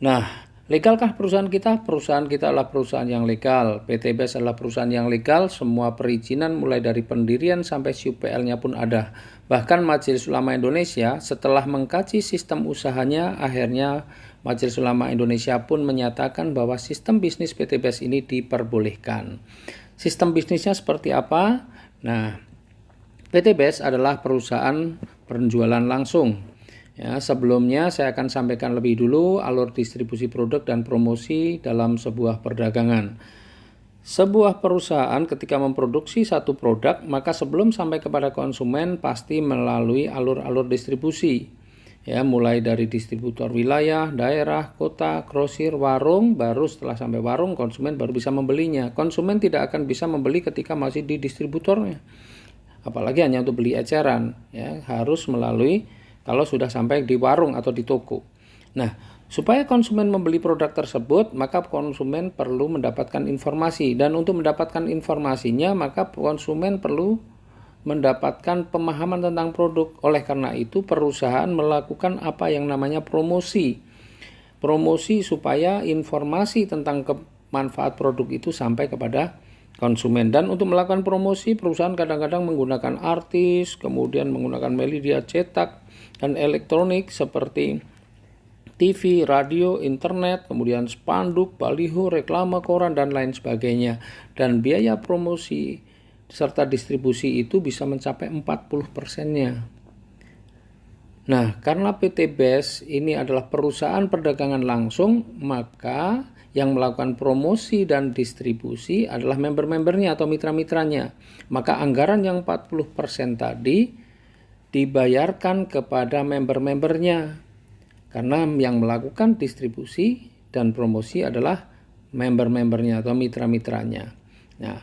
Nah, legalkah perusahaan kita? Perusahaan kita adalah perusahaan yang legal. PT BES adalah perusahaan yang legal. Semua perizinan mulai dari pendirian sampai SUPL-nya pun ada. Bahkan Majelis Ulama Indonesia setelah mengkaji sistem usahanya, akhirnya Majelis Ulama Indonesia pun menyatakan bahwa sistem bisnis PT BES ini diperbolehkan. Sistem bisnisnya seperti apa? Nah, PT BES adalah perusahaan penjualan langsung. Ya, sebelumnya saya akan sampaikan lebih dulu alur distribusi produk dan promosi dalam sebuah perdagangan. Sebuah perusahaan ketika memproduksi satu produk, maka sebelum sampai kepada konsumen pasti melalui alur-alur distribusi. Ya, mulai dari distributor wilayah, daerah, kota, grosir, warung, baru setelah sampai warung konsumen baru bisa membelinya. Konsumen tidak akan bisa membeli ketika masih di distributornya. Apalagi hanya untuk beli eceran, ya, harus melalui kalau sudah sampai di warung atau di toko. Nah, supaya konsumen membeli produk tersebut, maka konsumen perlu mendapatkan informasi. Dan untuk mendapatkan informasinya, maka konsumen perlu mendapatkan pemahaman tentang produk. Oleh karena itu, perusahaan melakukan apa yang namanya promosi. Promosi supaya informasi tentang manfaat produk itu sampai kepada konsumen. Dan untuk melakukan promosi, perusahaan kadang-kadang menggunakan artis, kemudian menggunakan media cetak dan elektronik seperti TV, radio, internet, kemudian spanduk, baliho, reklame, koran, dan lain sebagainya. Dan biaya promosi serta distribusi itu bisa mencapai 40%-nya. Nah, karena PT BES ini adalah perusahaan perdagangan langsung, maka yang melakukan promosi dan distribusi adalah member-membernya atau mitra-mitranya. Maka anggaran yang 40% tadi dibayarkan kepada member-membernya. Karena yang melakukan distribusi dan promosi adalah member-membernya atau mitra-mitranya. Nah,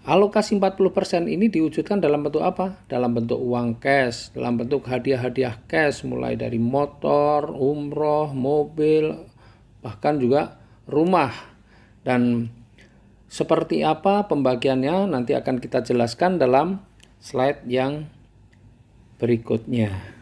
alokasi 40% ini diwujudkan dalam bentuk apa? Dalam bentuk uang cash, dalam bentuk hadiah-hadiah cash, mulai dari motor, umroh, mobil, bahkan juga rumah. Dan seperti apa pembagiannya nanti akan kita jelaskan dalam slide yang berikutnya.